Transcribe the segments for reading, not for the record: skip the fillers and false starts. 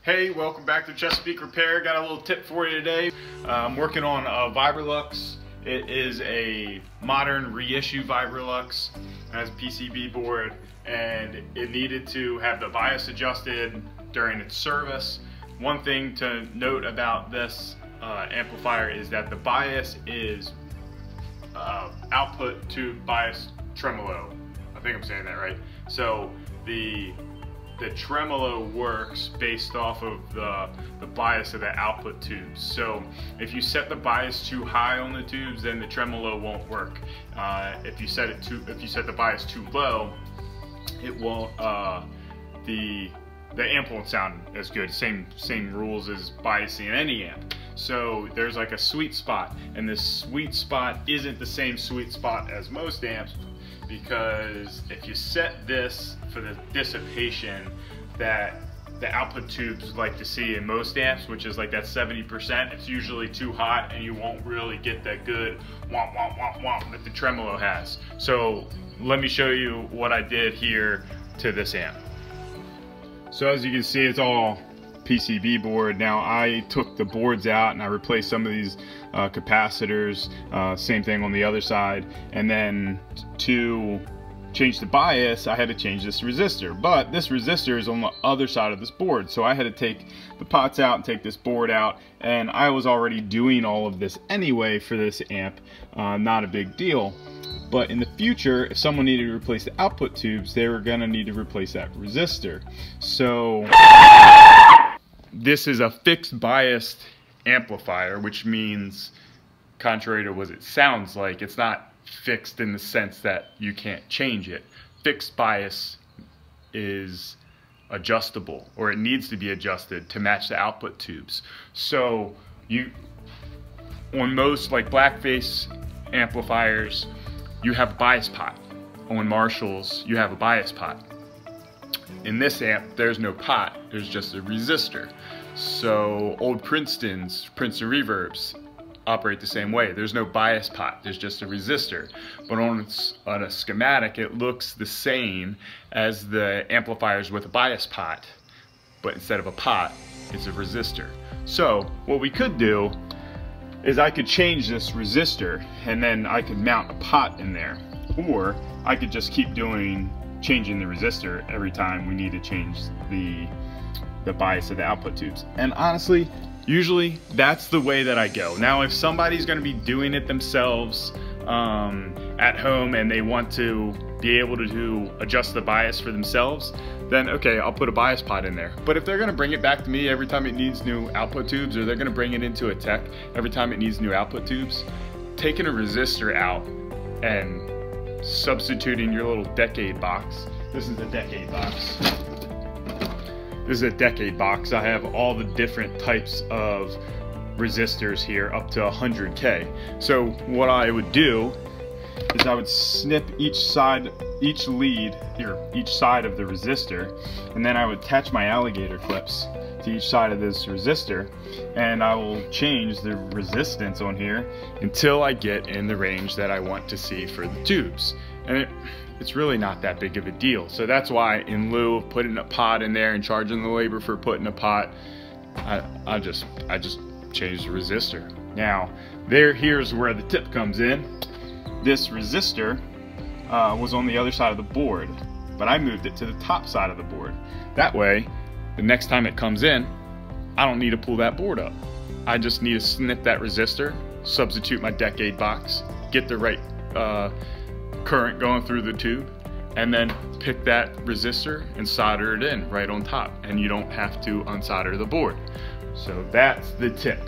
Hey, welcome back to Chesapeake Repair. Got a little tip for you today. I'm working on a Vibrolux. It is a modern reissue Vibrolux. It has a PCB board and it needed to have the bias adjusted during its service. One thing to note about this amplifier is that the bias is output to bias tremolo. I think I'm saying that right. So the tremolo works based off of the bias of the output tubes. So if you set the bias too high on the tubes, then the tremolo won't work. If you set the bias too low, it won't. The amp won't sound as good. Same rules as biasing any amp. So there's like a sweet spot, and this sweet spot isn't the same sweet spot as most amps, because if you set this for the dissipation that the output tubes like to see in most amps, which is like that 70%, it's usually too hot and you won't really get that good womp womp womp womp that the tremolo has. So let me show you what I did here to this amp. So as you can see, it's all PCB board. Now I took the boards out and I replaced some of these capacitors, same thing on the other side, and then to change the bias I had to change this resistor, but this resistor is on the other side of this board, so I had to take the pots out and take this board out, and I was already doing all of this anyway for this amp, not a big deal. But in the future, if someone needed to replace the output tubes, they were gonna need to replace that resistor. So this is a fixed biased amplifier, which means, contrary to what it sounds like, it's not fixed in the sense that you can't change it. Fixed bias is adjustable, or it needs to be adjusted to match the output tubes. So on most like blackface amplifiers, you have a bias pot. On Marshalls, you have a bias pot. In this amp, there's no pot, there's just a resistor. So old Princeton Reverbs operate the same way. There's no bias pot, there's just a resistor. But on a schematic, it looks the same as the amplifiers with a bias pot, but instead of a pot, it's a resistor. So what we could do is I could change this resistor and then I could mount a pot in there, or I could just keep changing the resistor every time we need to change the bias of the output tubes. And honestly, usually that's the way that I go. Now if somebody's going to be doing it themselves at home and they want to be able to adjust the bias for themselves, then okay, I'll put a bias pot in there. But if they're going to bring it back to me every time it needs new output tubes, or they're going to bring it into a tech every time it needs new output tubes, taking a resistor out and substituting your little decade box. This is a decade box. This is a decade box. I have all the different types of resistors here up to 100K. So what I would do is I would snip each side of the resistor, and then I would attach my alligator clips to each side of this resistor, and I will change the resistance on here until I get in the range that I want to see for the tubes. And it's really not that big of a deal. So that's why, in lieu of putting a pot in there and charging the labor for putting a pot, I just changed the resistor. Now here's where the tip comes in. This resistor was on the other side of the board, but I moved it to the top side of the board. That way, the next time it comes in, I don't need to pull that board up. I just need to snip that resistor, substitute my decade box, get the right current going through the tube, and then pick that resistor and solder it in right on top, and you don't have to unsolder the board. So that's the tip.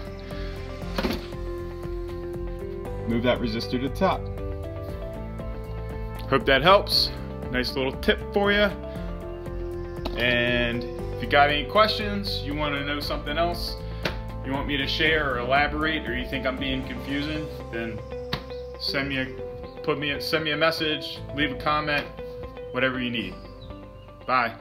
Move that resistor to the top. Hope that helps. Nice little tip for you. And if you got any questions, you want to know something else, you want me to share or elaborate, or you think I'm being confusing, then send me a message, leave a comment, whatever you need. Bye.